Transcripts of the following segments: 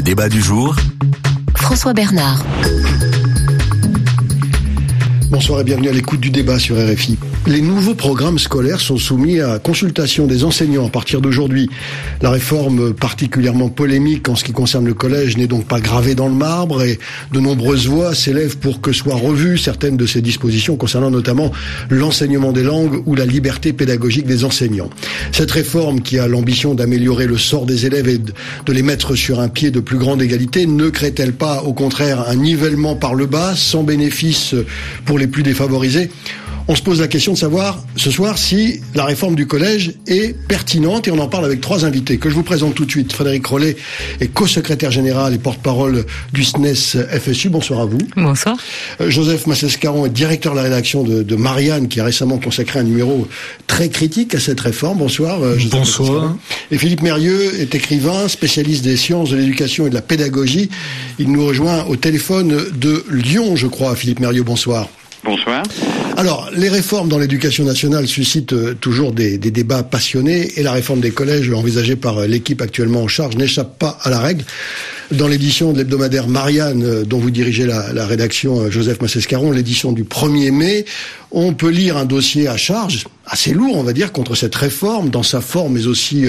débat du jour, François Bernard. Bonsoir et bienvenue à l'écoute du débat sur RFI. Les nouveaux programmes scolaires sont soumis à consultation des enseignants à partir d'aujourd'hui. La réforme particulièrement polémique en ce qui concerne le collège n'est donc pas gravée dans le marbre et de nombreuses voix s'élèvent pour que soient revues certaines de ces dispositions concernant notamment l'enseignement des langues ou la liberté pédagogique des enseignants. Cette réforme qui a l'ambition d'améliorer le sort des élèves et de les mettre sur un pied de plus grande égalité ne crée-t-elle pas au contraire un nivellement par le bas sans bénéfice pour les plus défavorisés? On se pose la question de savoir ce soir si la réforme du collège est pertinente et on en parle avec trois invités que je vous présente tout de suite. Frédéric Rollet est co-secrétaire général et porte-parole du SNES FSU. Bonsoir à vous. Bonsoir. Joseph Massescaron est directeur de la rédaction de Marianne qui a récemment consacré un numéro très critique à cette réforme. Bonsoir. Joseph. Bonsoir. Et Philippe Mérieux est écrivain, spécialiste des sciences de l'éducation et de la pédagogie. Il nous rejoint au téléphone de Lyon, je crois. Philippe Mérieux, bonsoir. Bonsoir. Alors, les réformes dans l'éducation nationale suscitent toujours des débats passionnés et la réforme des collèges envisagée par l'équipe actuellement en charge n'échappe pas à la règle. Dans l'édition de l'hebdomadaire Marianne, dont vous dirigez la rédaction, Joseph Massescaron, l'édition du 1er mai, on peut lire un dossier à charge, assez lourd, on va dire, contre cette réforme, dans sa forme, mais aussi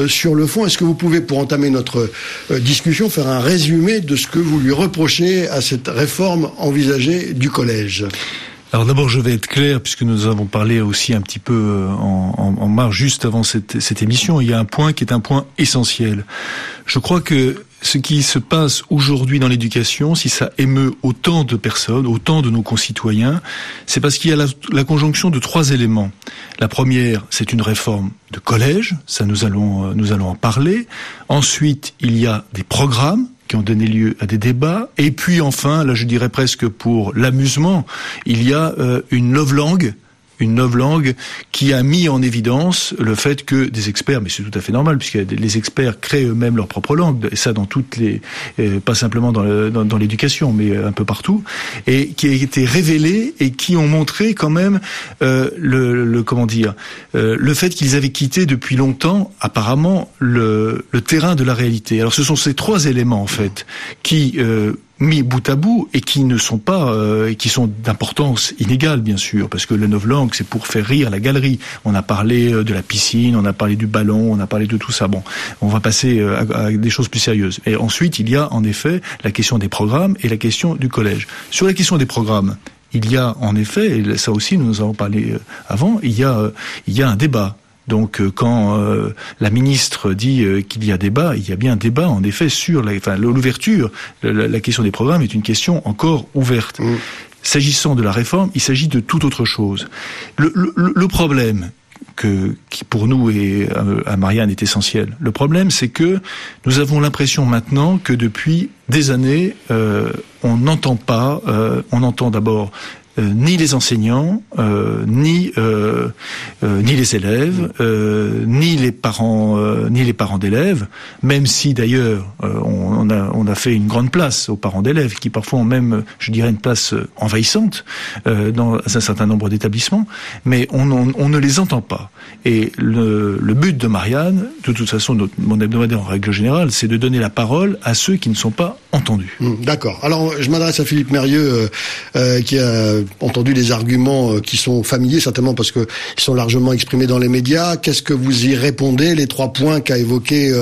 sur le fond. Est-ce que vous pouvez, pour entamer notre discussion, faire un résumé de ce que vous lui reprochez à cette réforme envisagée du collège ? Alors d'abord, je vais être clair, puisque nous avons parlé aussi un petit peu en marge juste avant cette émission. Il y a un point qui est un point essentiel. Je crois que ce qui se passe aujourd'hui dans l'éducation, si ça émeut autant de personnes, autant de nos concitoyens, c'est parce qu'il y a la conjonction de trois éléments. La première, c'est une réforme de collège, ça nous allons en parler. Ensuite, il y a des programmes qui ont donné lieu à des débats. Et puis enfin, là je dirais presque pour l'amusement, il y a une novlangue qui a mis en évidence le fait que des experts, mais c'est tout à fait normal puisque les experts créent eux-mêmes leur propre langue, et ça dans toutes les, pas simplement dans l'éducation, mais un peu partout, et qui a été révélés et qui ont montré quand même le fait qu'ils avaient quitté depuis longtemps apparemment le terrain de la réalité. Alors ce sont ces trois éléments en fait qui mis bout à bout et qui ne sont pas, qui sont d'importance inégale bien sûr, parce que le novlangue c'est pour faire rire la galerie. On a parlé de la piscine, on a parlé du ballon, on a parlé de tout ça. Bon, on va passer à des choses plus sérieuses. Et ensuite il y a en effet la question des programmes et la question du collège. Sur la question des programmes, il y a en effet, et ça aussi nous en avons parlé avant, il y a un débat. Donc quand la ministre dit qu'il y a débat, il y a bien un débat en effet sur l'ouverture. La question des programmes est une question encore ouverte. S'agissant de la réforme, il s'agit de toute autre chose. Le problème qui pour nous et à Marianne est essentiel. Le problème, c'est que nous avons l'impression maintenant que depuis des années, on n'entend d'abord ni les enseignants, ni les élèves, ni les parents d'élèves, même si d'ailleurs on a fait une grande place aux parents d'élèves qui parfois ont même, je dirais, une place envahissante dans un certain nombre d'établissements, mais on ne les entend pas. Et le but de Marianne, de toute façon, mon hebdomadaire en règle générale, c'est de donner la parole à ceux qui ne sont pas entendus. D'accord. Alors je m'adresse à Philippe Mérieux qui a entendu des arguments qui sont familiers, certainement parce que ils sont largement exprimés dans les médias. Qu'est-ce que vous y répondez, les trois points qu'a évoqué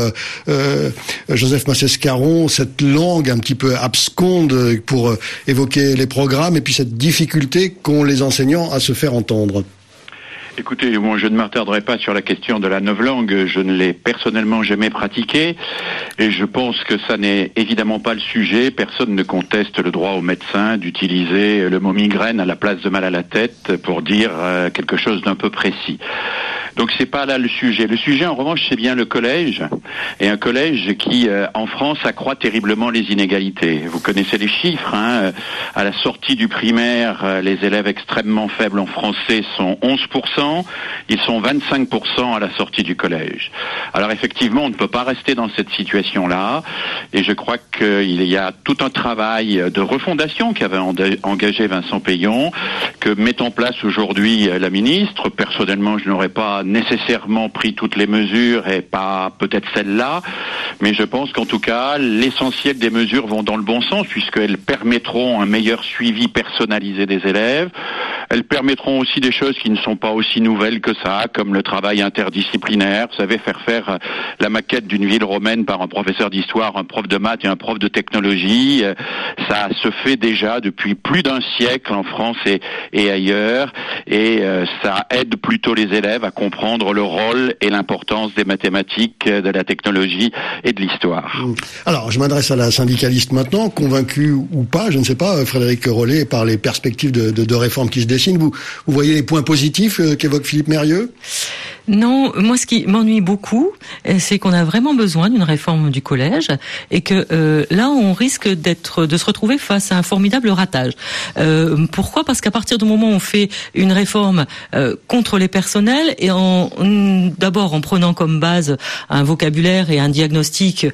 Joseph Massescaron, cette langue un petit peu absconde pour évoquer les programmes, et puis cette difficulté qu'ont les enseignants à se faire entendre? Écoutez, moi je ne m'attarderai pas sur la question de la novlangue, je ne l'ai personnellement jamais pratiquée et je pense que ça n'est évidemment pas le sujet. Personne ne conteste le droit aux médecins d'utiliser le mot migraine à la place de mal à la tête pour dire quelque chose d'un peu précis. Donc c'est pas là le sujet. Le sujet en revanche c'est bien le collège, et un collège qui en France accroît terriblement les inégalités. Vous connaissez les chiffres, hein. À la sortie du primaire, les élèves extrêmement faibles en français sont 11%, ils sont 25% à la sortie du collège. Alors effectivement on ne peut pas rester dans cette situation-là, et je crois qu'il y a tout un travail de refondation qu'avait engagé Vincent Peillon, que met en place aujourd'hui la ministre. Personnellement je n'aurais pas nécessairement pris toutes les mesures et pas peut-être celle-là, mais je pense qu'en tout cas, l'essentiel des mesures vont dans le bon sens puisqu'elles permettront un meilleur suivi personnalisé des élèves. Elles permettront aussi des choses qui ne sont pas aussi nouvelles que ça, comme le travail interdisciplinaire. Vous savez, faire la maquette d'une ville romaine par un professeur d'histoire, un prof de maths et un prof de technologie, ça se fait déjà depuis plus d'un siècle en France et ailleurs, et ça aide plutôt les élèves à comprendre le rôle et l'importance des mathématiques, de la technologie et de l'histoire. Alors, je m'adresse à la syndicaliste maintenant, convaincue ou pas, je ne sais pas, Frédéric Rollet, par les perspectives de réforme qui se dessinent. Vous voyez les points positifs qu'évoque Philippe Mérieux ? Non, moi ce qui m'ennuie beaucoup, c'est qu'on a vraiment besoin d'une réforme du collège et que là on risque de se retrouver face à un formidable ratage. Pourquoi ? Parce qu'à partir du moment où on fait une réforme contre les personnels et d'abord en prenant comme base un vocabulaire et un diagnostic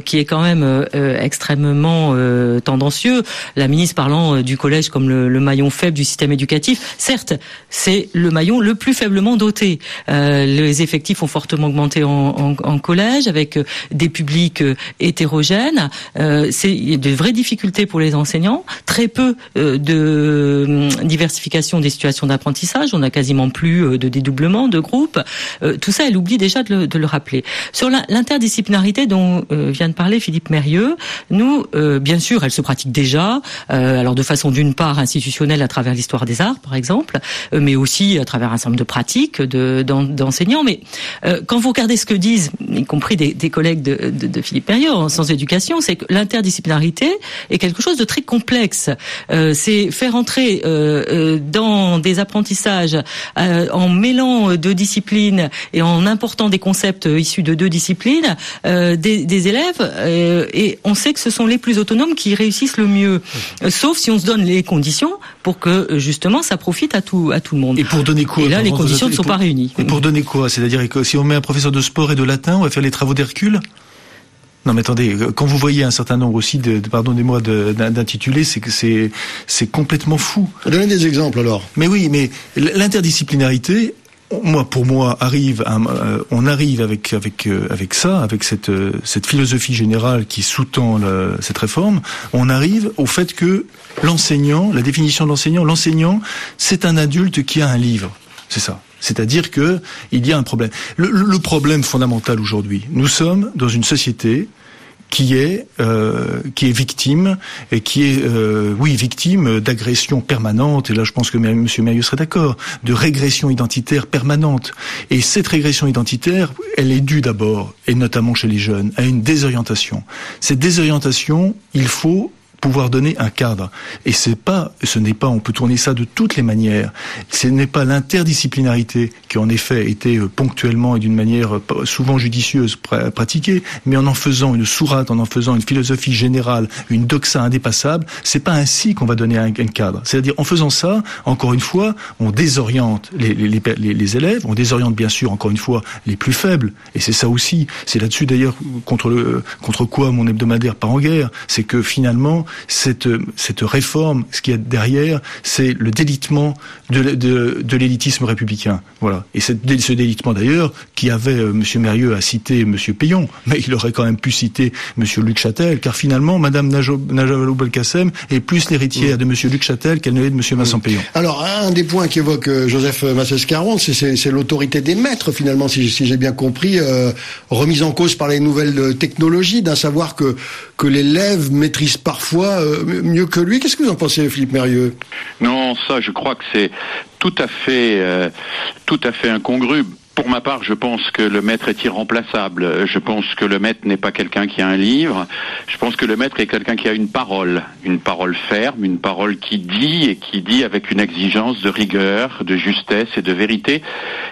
qui est quand même extrêmement tendancieux, la ministre parlant du collège comme le maillon faible du système éducatif, certes c'est le maillon le plus faiblement doté. Les effectifs ont fortement augmenté en collège avec des publics hétérogènes. Il y a de vraies difficultés pour les enseignants, très peu de diversification des situations d'apprentissage. On n'a quasiment plus de dédoublement de groupes. Tout ça, elle oublie déjà de le rappeler. Sur l'interdisciplinarité dont vient de parler Philippe Mérieux, nous, bien sûr, elle se pratique déjà. Alors de façon d'une part institutionnelle à travers l'histoire des arts, par exemple, mais aussi à travers un certain nombre de pratiques d'enseignants. Mais quand vous regardez ce que disent, y compris des collègues de Philippe Mérieux en sciences d'éducation, c'est que l'interdisciplinarité est quelque chose de très complexe. C'est faire entrer dans des apprentissages en mêlant deux disciplines et en important des concepts issus de deux disciplines des élèves, et on sait que ce sont les plus autonomes qui réussissent le mieux, sauf si on se donne les conditions pour que justement ça profite à tout le monde. Et pour donner quoi ? Et là, les conditions ne sont pas réunies. Et pour donner quoi ? C'est-à-dire que si on met un professeur de sport et de latin, on va faire les travaux d'Hercule ? Non, mais attendez, quand vous voyez un certain nombre aussi pardonnez-moi, d'intitulés, c'est que c'est complètement fou. Donnez des exemples alors. Mais oui, mais l'interdisciplinarité, pour moi, on arrive avec ça, avec cette philosophie générale qui sous-tend cette réforme, on arrive au fait que l'enseignant, la définition de l'enseignant, c'est un adulte qui a un livre. C'est ça. C'est-à-dire que il y a un problème. Le problème fondamental aujourd'hui, nous sommes dans une société qui est victime et qui est victime d'agressions permanentes, et là je pense que M. Mérieux serait d'accord, de régression identitaire permanente. Et cette régression identitaire, elle est due d'abord, et notamment chez les jeunes, à une désorientation. Cette désorientation, il faut pouvoir donner un cadre. Et ce n'est pas, on peut tourner ça de toutes les manières. Ce n'est pas l'interdisciplinarité qui en effet était ponctuellement et d'une manière souvent judicieuse pratiquée, mais en faisant une sourate, en faisant une philosophie générale, une doxa indépassable, c'est pas ainsi qu'on va donner un cadre. C'est-à-dire, en faisant ça, encore une fois, on désoriente les élèves, on désoriente bien sûr, encore une fois, les plus faibles. Et c'est ça aussi. C'est là-dessus d'ailleurs contre quoi mon hebdomadaire part en guerre. C'est que finalement, cette réforme, ce qu'il y a derrière, c'est le délitement de l'élitisme républicain. Voilà. Et ce délitement d'ailleurs, qui avait, M. Mérieux a cité M. Payon, mais il aurait quand même pu citer M. Luc Châtel, car finalement, Mme Najwa Vallaud-Belkacem est plus l'héritière de M. Luc Châtel qu'elle ne l'est de M. Vincent Payon. Alors, un des points qu'évoque Joseph Massès-Caron, c'est l'autorité des maîtres, finalement, si j'ai bien compris, remise en cause par les nouvelles technologies, d'un savoir que l'élève maîtrise parfois mieux que lui. Qu'est-ce que vous en pensez, Philippe Mérieux ? Non, ça, je crois que c'est tout à fait incongru. Pour ma part, je pense que le maître est irremplaçable. Je pense que le maître n'est pas quelqu'un qui a un livre. Je pense que le maître est quelqu'un qui a une parole ferme, une parole qui dit avec une exigence de rigueur, de justesse et de vérité,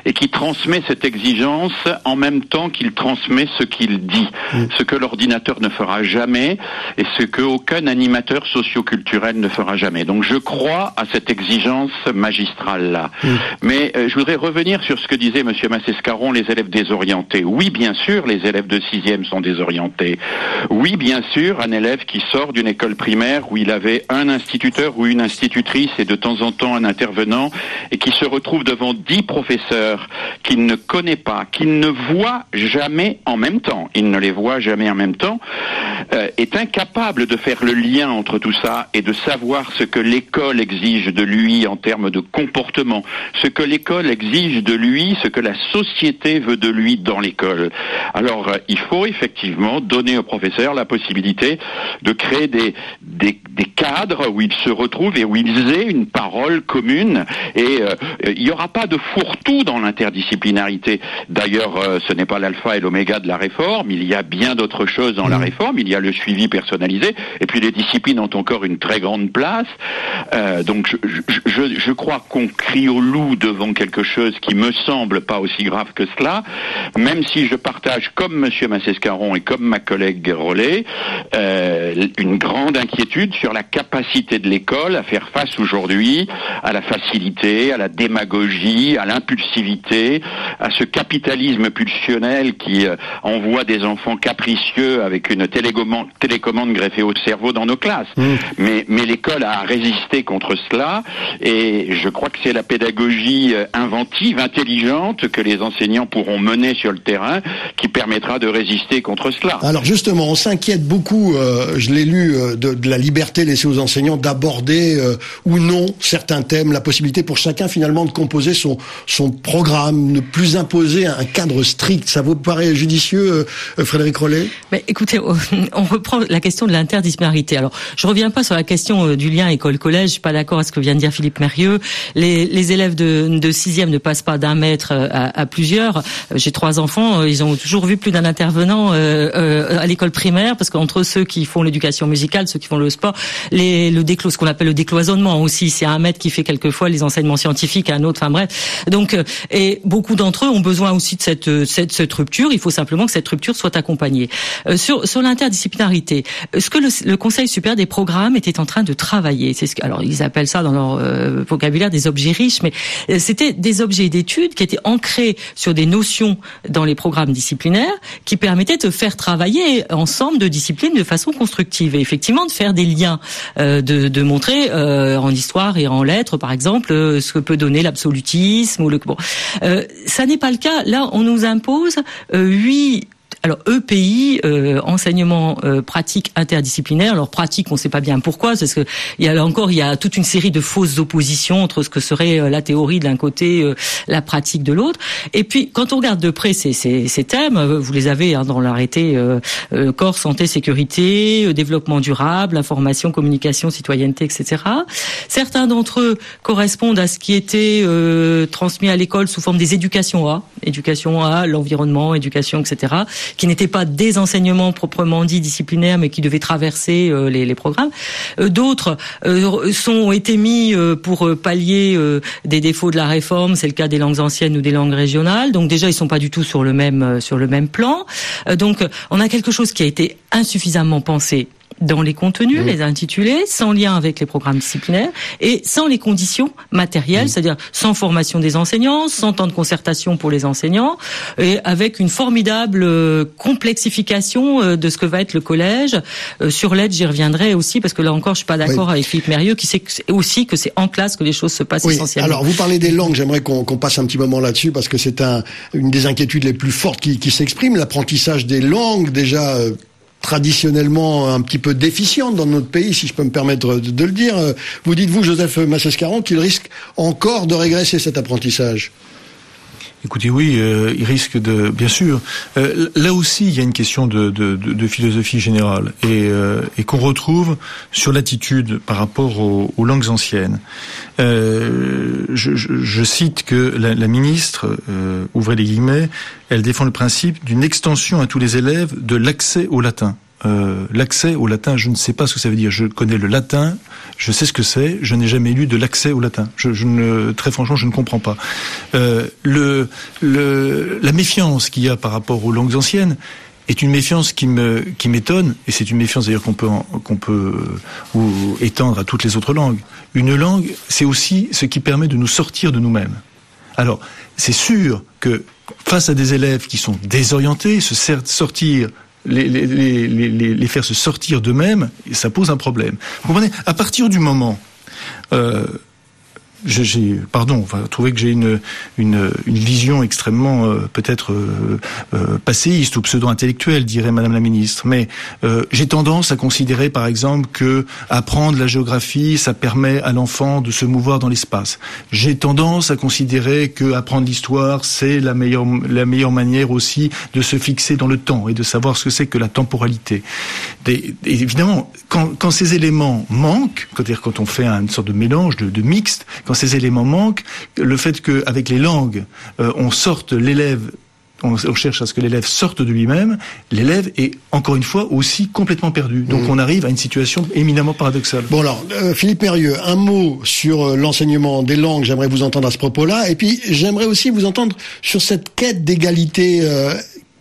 et qui transmet cette exigence en même temps qu'il transmet ce qu'il dit, ce que l'ordinateur ne fera jamais et ce que aucun animateur socio-culturel ne fera jamais. Donc je crois à cette exigence magistrale-là. Mais je voudrais revenir sur ce que disait M. Massescaron, les élèves désorientés. Oui, bien sûr, les élèves de 6e sont désorientés. Oui, bien sûr, un élève qui sort d'une école primaire où il avait un instituteur ou une institutrice et de temps en temps un intervenant et qui se retrouve devant 10 professeurs qu'il ne connaît pas, qu'il ne voit jamais en même temps, il ne les voit jamais en même temps, est incapable de faire le lien entre tout ça et de savoir ce que l'école exige de lui en termes de comportement, ce que l'école exige de lui, ce que la société veut de lui dans l'école. Alors, il faut effectivement donner aux professeurs la possibilité de créer des cadres où ils se retrouvent et où ils aient une parole commune, et il n'y aura pas de fourre-tout dans l'interdisciplinarité. D'ailleurs, ce n'est pas l'alpha et l'oméga de la réforme, il y a bien d'autres choses dans la réforme, il y a le suivi personnalisé, et puis les disciplines ont encore une très grande place. Donc je crois qu'on crie au loup devant quelque chose qui me semble pas aussi grave que cela, même si je partage, comme Monsieur Massescaron et comme ma collègue Rollet, une grande inquiétude sur la capacité de l'école à faire face aujourd'hui à la facilité, à la démagogie, à l'impulsivité, à ce capitalisme pulsionnel qui envoie des enfants capricieux avec une télécommande greffée au cerveau dans nos classes. Mais l'école a résisté contre cela, et je crois que c'est la pédagogie inventive, intelligente, que les enseignants pourront mener sur le terrain qui permettra de résister contre cela. Alors justement, on s'inquiète beaucoup, je l'ai lu, de la liberté laissée aux enseignants d'aborder ou non certains thèmes, la possibilité pour chacun finalement de composer son programme, ne plus imposer un cadre strict. Ça vous paraît judicieux, Frédéric Rollet? Mais écoutez, on reprend la question de l'interdisciplinarité. Alors, je reviens pas sur la question du lien école-collège. Je suis pas d'accord avec ce que vient de dire Philippe Mérieux. Les élèves de 6e ne passent pas d'un maître à plusieurs. J'ai 3 enfants, ils ont toujours vu plus d'un intervenant à l'école primaire, parce qu'entre ceux qui font l'éducation musicale, ceux qui font le sport, ce qu'on appelle le décloisonnement aussi, c'est un maître qui fait quelquefois les enseignements scientifiques, un autre, enfin bref. Donc, et beaucoup d'entre eux ont besoin aussi de cette rupture. Il faut simplement que cette rupture soit accompagnée. Sur l'interdisciplinarité, ce que le Conseil supérieur des programmes était en train de travailler, alors ils appellent ça dans leur vocabulaire des objets riches, mais c'était des objets d'études qui étaient ancrés sur des notions dans les programmes disciplinaires qui permettaient de faire travailler ensemble de disciplines de façon constructive, et effectivement de faire des liens, de montrer en histoire et en lettres par exemple ce que peut donner l'absolutisme ou ça n'est pas le cas. Là, on nous impose 8 EPI, enseignement pratique interdisciplinaire. Alors pratique, on ne sait pas bien pourquoi, parce que il y a toute une série de fausses oppositions entre ce que serait la théorie de l'un côté, la pratique de l'autre. Et puis quand on regarde de près ces thèmes, vous les avez dans l'arrêté corps, santé, sécurité, développement durable, information, communication, citoyenneté, etc. Certains d'entre eux correspondent à ce qui était transmis à l'école sous forme des éducations à l'environnement, éducation, etc., qui n'étaient pas des enseignements proprement dit disciplinaires, mais qui devaient traverser les programmes. D'autres ont été mis pour pallier des défauts de la réforme, c'est le cas des langues anciennes ou des langues régionales. Donc déjà, ils sont pas du tout sur le même plan. Donc on a quelque chose qui a été insuffisamment pensé dans les contenus, les intitulés, sans lien avec les programmes disciplinaires et sans les conditions matérielles, c'est-à-dire sans formation des enseignants, sans temps de concertation pour les enseignants, et avec une formidable complexification de ce que va être le collège. Sur l'aide, j'y reviendrai aussi, parce que là encore, je suis pas d'accord avec Philippe Mérieux, qui sait aussi que c'est en classe que les choses se passent essentiellement. Alors, vous parlez des langues, j'aimerais qu'on passe un petit moment là-dessus, parce que c'est une des inquiétudes les plus fortes qui s'exprime, l'apprentissage des langues, déjà traditionnellement un petit peu déficiente dans notre pays, si je peux me permettre de le dire. Vous dites-vous, Joseph Massescaron, qu'il risque encore de régresser cet apprentissage? Écoutez, oui, il risque bien sûr. Là aussi, il y a une question de philosophie générale et qu'on retrouve sur l'attitude par rapport aux langues anciennes. Je cite que la ministre, ouvrez les guillemets, elle défend le principe d'une extension à tous les élèves de l'accès au latin. L'accès au latin, je ne sais pas ce que ça veut dire. Je connais le latin, je sais ce que c'est, je n'ai jamais lu de l'accès au latin. Très franchement, je ne comprends pas. La méfiance qu'il y a par rapport aux langues anciennes est une méfiance qui m'étonne, et c'est une méfiance d'ailleurs qu'on peut étendre à toutes les autres langues. Une langue, c'est aussi ce qui permet de nous sortir de nous-mêmes. Alors, c'est sûr que face à des élèves qui sont désorientés, les faire se sortir d'eux-mêmes, ça pose un problème. Vous comprenez ? À partir du moment, on va trouver que j'ai une vision extrêmement peut-être passéiste ou pseudo-intellectuelle, dirait Madame la Ministre. Mais j'ai tendance à considérer, par exemple, que apprendre la géographie, ça permet à l'enfant de se mouvoir dans l'espace. J'ai tendance à considérer que apprendre l'histoire, c'est la meilleure manière aussi de se fixer dans le temps et de savoir ce que c'est que la temporalité. Et évidemment, quand ces éléments manquent, quand on fait une sorte de mélange, de mixte, quand ces éléments manquent, le fait qu'avec les langues, on cherche à ce que l'élève sorte de lui-même, l'élève est, encore une fois, aussi complètement perdu. Donc on arrive à une situation éminemment paradoxale. Bon alors, Philippe Mérieux, un mot sur l'enseignement des langues, j'aimerais vous entendre à ce propos-là, et puis j'aimerais aussi vous entendre sur cette quête d'égalité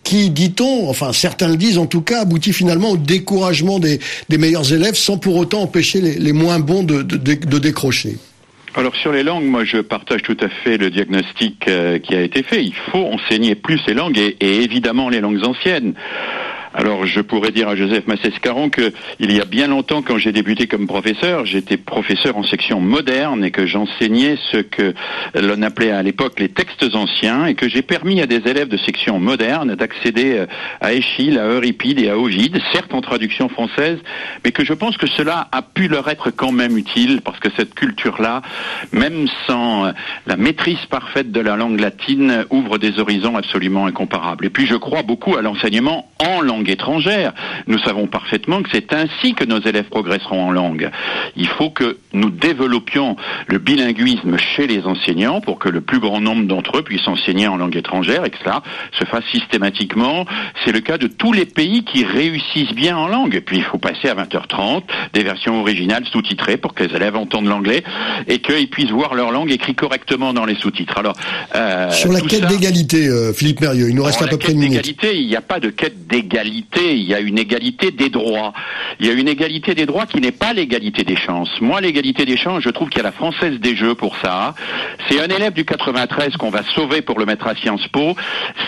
qui, dit-on, enfin certains le disent en tout cas, aboutit finalement au découragement des meilleurs élèves sans pour autant empêcher les moins bons de décrocher. Alors sur les langues, moi je partage tout à fait le diagnostic qui a été fait. Il faut enseigner plus les langues et évidemment les langues anciennes. Alors je pourrais dire à Joseph Massescaron que il y a bien longtemps, quand j'ai débuté comme professeur, j'étais professeur en section moderne et que j'enseignais ce que l'on appelait à l'époque les textes anciens et que j'ai permis à des élèves de section moderne d'accéder à Échille, à Euripide et à Ovide, certes en traduction française, mais que je pense que cela a pu leur être quand même utile parce que cette culture-là, même sans la maîtrise parfaite de la langue latine, ouvre des horizons absolument incomparables. Et puis je crois beaucoup à l'enseignement en langue étrangère. Nous savons parfaitement que c'est ainsi que nos élèves progresseront en langue. Il faut que nous développions le bilinguisme chez les enseignants pour que le plus grand nombre d'entre eux puissent enseigner en langue étrangère et que cela se fasse systématiquement. C'est le cas de tous les pays qui réussissent bien en langue. Et puis il faut passer à 20h30 des versions originales sous-titrées pour que les élèves entendent l'anglais et qu'ils puissent voir leur langue écrite correctement dans les sous-titres. Alors, sur la quête d'égalité, Philippe Mérieux, il nous reste à peu près une minute. Il n'y a pas de quête d'égalité. Il y a une égalité des droits. Il y a une égalité des droits qui n'est pas l'égalité des chances. Moi, l'égalité des chances, je trouve qu'il y a la Française des Jeux pour ça. C'est un élève du 93 qu'on va sauver pour le mettre à Sciences Po.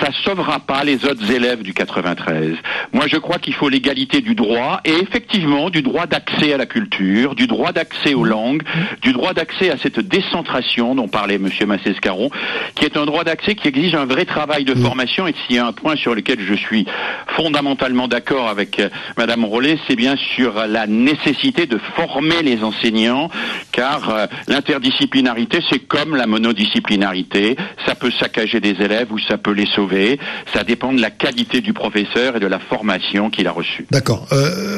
Ça sauvera pas les autres élèves du 93. Moi, je crois qu'il faut l'égalité du droit et effectivement du droit d'accès à la culture, du droit d'accès aux langues, du droit d'accès à cette décentration dont parlait Monsieur Massescaron, qui est un droit d'accès qui exige un vrai travail de formation. Et s'il y a un point sur lequel je suis fondamentalement d'accord avec Madame Rollet, c'est bien sur la nécessité de former les enseignants, car l'interdisciplinarité, c'est comme la monodisciplinarité. Ça peut saccager des élèves ou ça peut les sauver. Ça dépend de la qualité du professeur et de la formation qu'il a reçue. D'accord.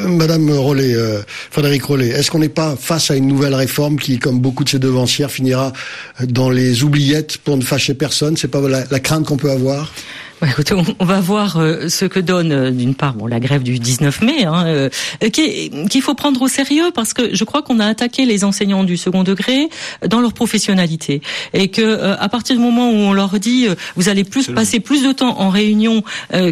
Madame Rollet, Frédéric Rollet, est-ce qu'on n'est pas face à une nouvelle réforme qui, comme beaucoup de ses devancières, finira dans les oubliettes pour ne fâcher personne? C'est pas la crainte qu'on peut avoir? Écoutez, on va voir ce que donne d'une part la grève du 19 mai, qu'il faut prendre au sérieux parce que je crois qu'on a attaqué les enseignants du second degré dans leur professionnalité et que à partir du moment où on leur dit vous allez passer plus de temps en réunion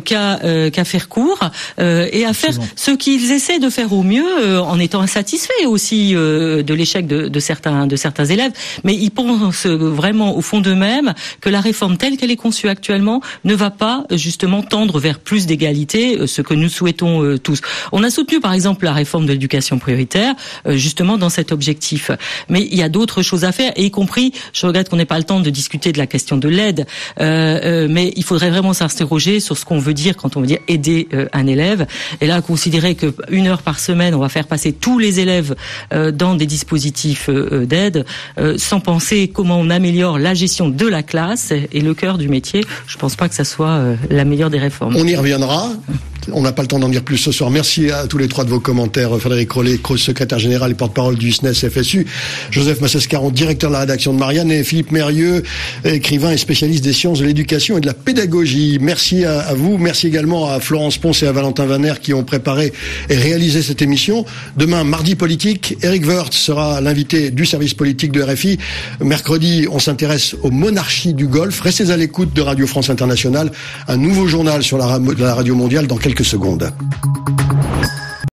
qu'à faire cours et à faire ce qu'ils essaient de faire au mieux en étant insatisfaits aussi de l'échec de certains élèves, mais ils pensent vraiment au fond d'eux-mêmes que la réforme telle qu'elle est conçue actuellement ne va pas justement tendre vers plus d'égalité, ce que nous souhaitons tous. On a soutenu par exemple la réforme de l'éducation prioritaire justement dans cet objectif. Mais il y a d'autres choses à faire, et y compris, je regrette qu'on n'ait pas le temps de discuter de la question de l'aide, mais il faudrait vraiment s'interroger sur ce qu'on veut dire quand on veut dire aider un élève. Et là, considérer que 1 heure par semaine, on va faire passer tous les élèves dans des dispositifs d'aide, sans penser comment on améliore la gestion de la classe et le cœur du métier, je pense pas que ça soit la meilleure des réformes. On y reviendra. On n'a pas le temps d'en dire plus ce soir. Merci à tous les trois de vos commentaires. Frédéric Rollet, secrétaire général et porte-parole du SNES FSU. Joseph Massescaron, directeur de la rédaction de Marianne, et Philippe Mérieux, écrivain et spécialiste des sciences de l'éducation et de la pédagogie. Merci à vous. Merci également à Florence Ponce et à Valentin Vaner qui ont préparé et réalisé cette émission. Demain, mardi politique, Eric Woerth sera l'invité du service politique de RFI. Mercredi, on s'intéresse aux monarchies du Golfe. Restez à l'écoute de Radio France Internationale. Un nouveau journal sur la radio mondiale dans quelques secondes.